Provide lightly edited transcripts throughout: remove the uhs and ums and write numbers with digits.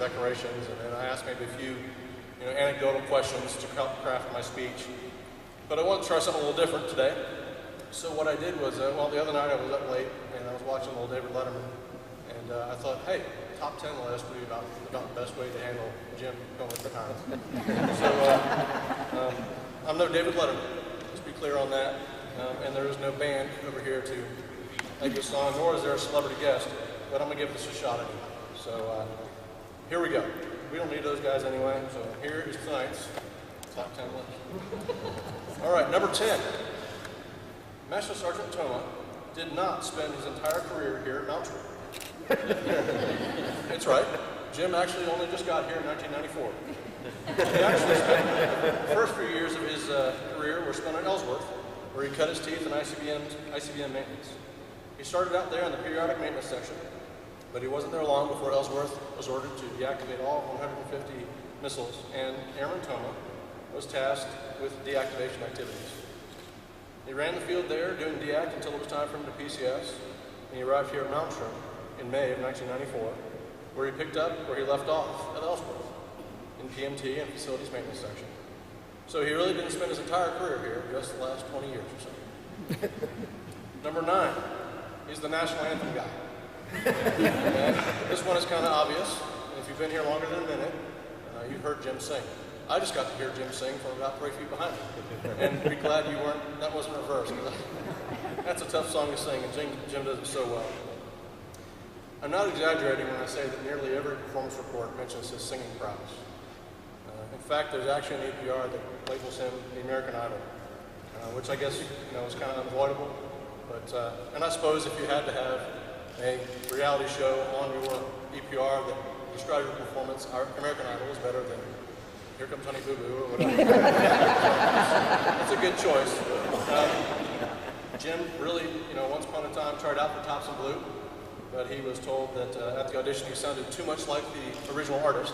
decorations, and then I asked maybe a few anecdotal questions to help craft my speech. But I wanted to try something a little different today. So what I did was, the other night I was up late and I was watching old David Letterman, and I thought, hey, top 10 list would be about the best way to handle Jim going with the time. So I'm no David Letterman, let's be clear on that, and there is no band over here to make this song, nor is there a celebrity guest, but I'm going to give this a shot anyway. So here we go. We don't need those guys anyway, so here is tonight's top 10 list. All right, number 10. Master Sergeant Thoma did not spend his entire career here at Mount Trump. It's right. Jim actually only just got here in 1994. He actually spent the first few years of his career were spent at Ellsworth, where he cut his teeth in ICBM maintenance. He started out there in the periodic maintenance section, but he wasn't there long before Ellsworth was ordered to deactivate all 150 missiles, and Airman Thoma was tasked with deactivation activities. He ran the field there doing deact until it was time for him to PCS, and he arrived here at Mount Trump in May of 1994, where he picked up where he left off at Ellsworth, in PMT and facilities maintenance section. So he really didn't spend his entire career here, just the last 20 years or so. Number 9, he's the national anthem guy. And this one is kind of obvious, and if you've been here longer than a minute, you've heard Jim sing. I just got to hear Jim sing from about 3 feet behind me, and be glad that wasn't reversed, because that's a tough song to sing, and Jim does it so well. I'm not exaggerating when I say that nearly every performance report mentions his singing prowess. In fact, there's actually an EPR that labels him the American Idol, which I guess is kind of unavoidable. But and I suppose if you had to have a reality show on your EPR that described your performance, our American Idol is better than Here Comes Honey Boo Boo or whatever. It's a good choice. Jim really, once upon a time tried out for Thompson Blue, but he was told that at the audition he sounded too much like the original artist,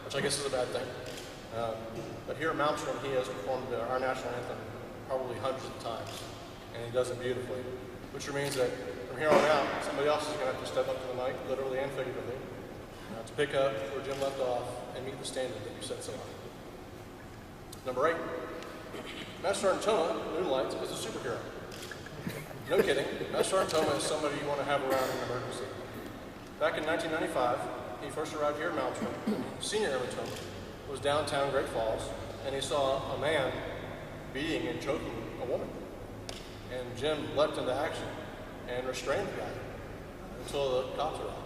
which I guess is a bad thing. But here at Mount Trump, he has performed our national anthem probably hundreds of times, and he does it beautifully, which means that from here on out, somebody else is going to have to step up to the mic, literally and figuratively, to pick up where Jim left off and meet the standard that you set so high. Number 8, Master Sergeant Thoma moonlights as a superhero. No kidding, Master Sergeant Thoma is somebody you want to have around in an emergency. Back in 1995, he first arrived here at Mount Trump. Senior Airman Thoma was downtown Great Falls, and he saw a man beating and choking a woman. And Jim leapt into action and restrained the guy until the cops arrived.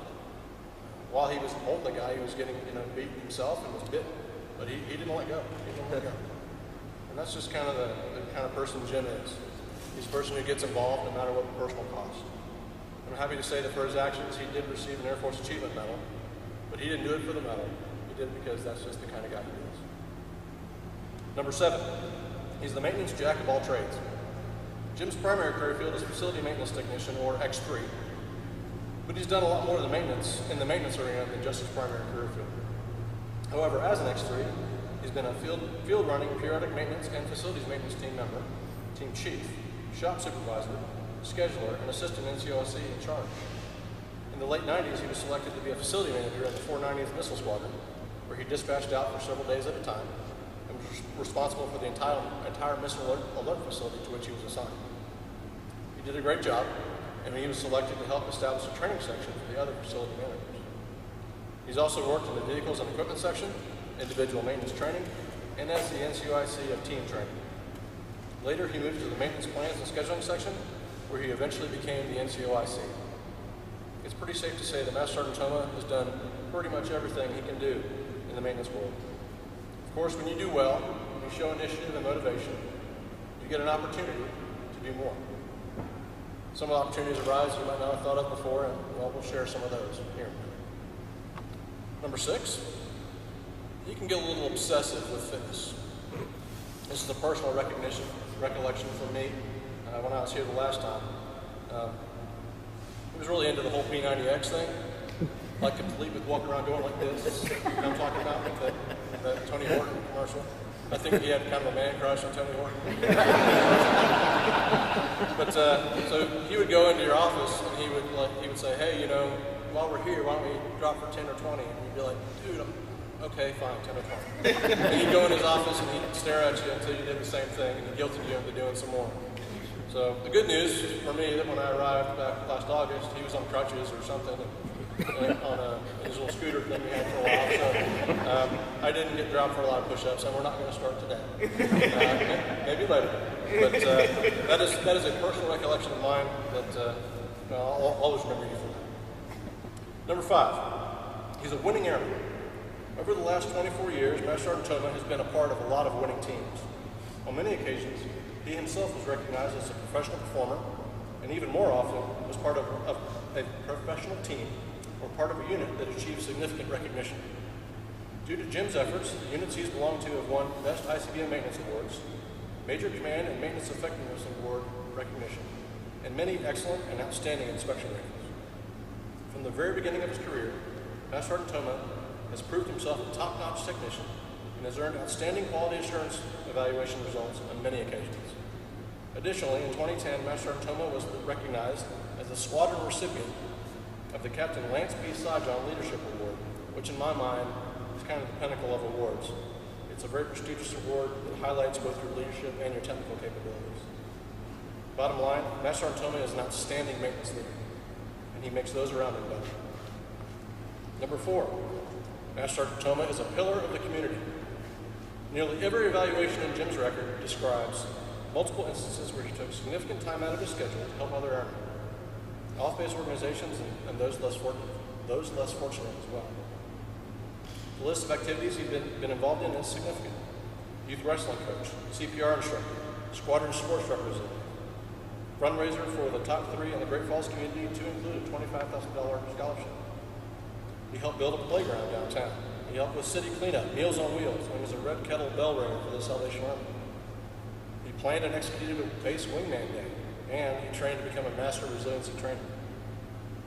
While he was holding the guy, he was getting beaten himself and was bitten, but he didn't let go. He didn't let go. And that's just kind of the kind of person Jim is. He's a person who gets involved no matter what the personal cost. I'm happy to say that for his actions, he did receive an Air Force Achievement Medal, but he didn't do it for the medal. He did it because that's just the kind of guy he is. Number 7, he's the maintenance jack of all trades. Jim's primary career field is facility maintenance technician, or X3, but he's done a lot more than maintenance in the maintenance arena than just his primary career field. However, as an X3, he's been a field running, periodic maintenance, and facilities maintenance team member, team chief, shop supervisor, scheduler, and assistant NCOIC in charge. In the late 90s, he was selected to be a facility manager in the 490th Missile Squadron, where he dispatched out for several days at a time and was responsible for the entire missile alert facility to which he was assigned. He did a great job, and he was selected to help establish a training section for the other facility managers. He's also worked in the vehicles and equipment section, individual maintenance training, and as the NCOIC of team training. Later, he moved to the maintenance plans and scheduling section, where he eventually became the NCOIC. It's pretty safe to say that Master Sergeant Thoma has done pretty much everything he can do in the maintenance world. Of course, when you do well, you show initiative and motivation, you get an opportunity to do more. Some opportunities arise you might not have thought of before, and we'll share some of those here. Number 6, you can get a little obsessive with fitness. This is a personal recollection for me when I was here the last time. He was really into the whole P90X thing, like complete with walking around going like this. You know what I'm talking about? That Tony Horton commercial. I think he had kind of a man crush on Tony Horton. But so he would go into your office and he would say, hey, while we're here, why don't we drop for 10 or 20? And you'd be like, dude, okay, fine, 10 or 20. And you'd go in his office and he'd stare at you until you did the same thing, and he guilted you into doing some more. So the good news for me that when I arrived back last August, he was on crutches or something, and on his little scooter thing we had for a while. So I didn't get dropped for a lot of push-ups, and we're not going to start today. Maybe later. But that is a personal recollection of mine that I'll always remember you for that. Number 5, he's a winning airman. Over the last 24 years, Master Sergeant Thoma has been a part of a lot of winning teams. On many occasions, he himself was recognized as a professional performer, and even more often was part of a professional team or part of a unit that achieved significant recognition. Due to Jim's efforts, the units he's belonged to have won Best ICBM Maintenance Awards, Major Command and Maintenance Effectiveness Award recognition, and many excellent and outstanding inspection ratings. From the very beginning of his career, Master Sergeant Thoma has proved himself a top-notch technician and has earned outstanding quality assurance evaluation results on many occasions. Additionally, in 2010, Master Sergeant Thoma was recognized as the squadron recipient of the Captain Lance B. Sajon Leadership Award, which in my mind is kind of the pinnacle of awards. It's a very prestigious award that highlights both your leadership and your technical capabilities. Bottom line, Master Sergeant Thoma is an outstanding maintenance leader, and he makes those around him better. Number 4, Master Sergeant Thoma is a pillar of the community. Nearly every evaluation in Jim's record describes multiple instances where he took significant time out of his schedule to help other airmen, off-base organizations, and those less fortunate as well. The list of activities he's been involved in is significant. Youth wrestling coach, CPR instructor, squadron sports representative, fundraiser for the top 3 in the Great Falls community to include a $25,000 scholarship. He helped build a playground downtown. He helped with city cleanup, Meals on Wheels, and was a Red Kettle bell ringer for the Salvation Army. He planned and executed a base wingman day, and he trained to become a master resiliency trainer.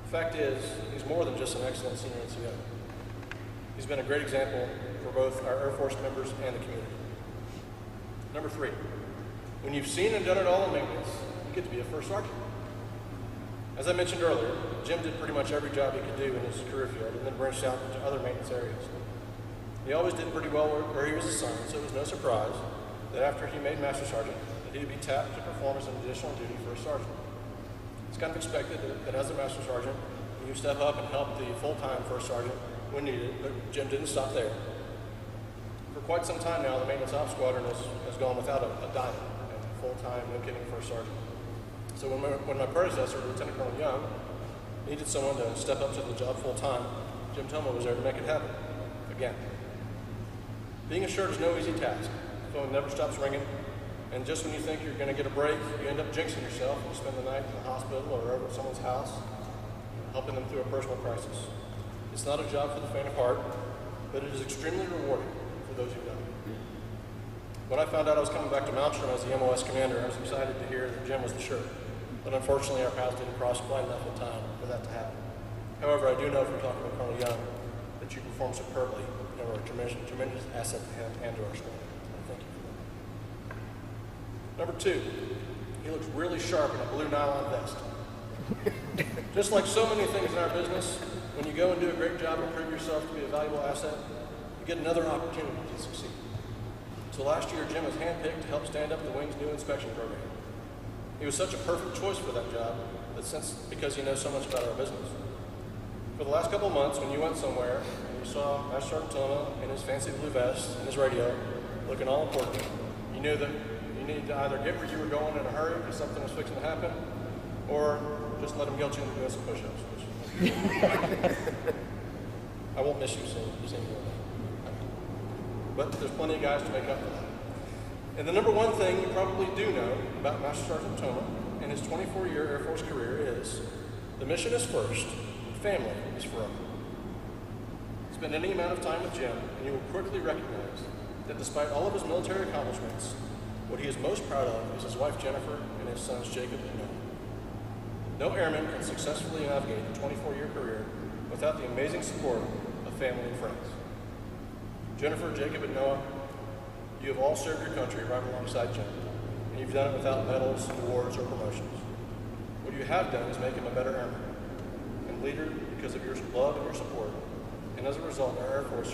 The fact is, he's more than just an excellent senior NCO. He's been a great example for both our Air Force members and the community. Number 3, when you've seen and done it all in maintenance, you get to be a first sergeant. As I mentioned earlier, Jim did pretty much every job he could do in his career field and then branched out into other maintenance areas. He always did pretty well where he was assigned, so it was no surprise that after he made Master Sergeant, that he would be tapped to perform as an additional duty for a sergeant. It's kind of expected that as a Master Sergeant, you step up and help the full-time First Sergeant when needed, but Jim didn't stop there. For quite some time now, the Maintenance Ops Squadron has gone without a dime, full-time, no-kidding First Sergeant. So when my predecessor, Lieutenant Colonel Young, needed someone to step up to the job full-time, Jim Thoma was there to make it happen, again. Being assured is no easy task. The phone never stops ringing, and just when you think you're going to get a break, you end up jinxing yourself and spend the night in the hospital or over at someone's house, helping them through a personal crisis. It's not a job for the faint of heart, but it is extremely rewarding for those who've done it. When I found out I was coming back to Malmstrom as the MOS commander, I was excited to hear that Jim was the shirt, but unfortunately our paths didn't cross quite enough in time for that to happen. However, I do know from talking with Colonel Young that you performed superbly and were a tremendous asset to him and to our squad. Thank you for that. Number 2, he looks really sharp in a blue nylon vest. Just like so many things in our business, when you go and do a great job and prove yourself to be a valuable asset, you get another opportunity to succeed. So last year, Jim was handpicked to help stand up the Wing's new inspection program. He was such a perfect choice for that job because he knows so much about our business. For the last couple of months, when you went somewhere and you saw Master Sergeant Thoma in his fancy blue vest and his radio, looking all important, you knew that you needed to either get where you were going in a hurry because something was fixing to happen, or just let him guilt you into doing some push-ups. I won't miss you seeing you. But there's plenty of guys to make up for that. And the number 1 thing you probably do know about Master Sergeant Thoma and his 24-year Air Force career is the mission is first, family is forever. Spend any amount of time with Jim, and you will quickly recognize that despite all of his military accomplishments, what he is most proud of is his wife Jennifer and his sons Jacob and Noah. No airman can successfully navigate a 24-year career without the amazing support of family and friends. Jennifer, Jacob, and Noah, you have all served your country right alongside Jim, and you've done it without medals, awards, or promotions. What you have done is make him a better airman and leader because of your love and your support. And as a result, our Air Force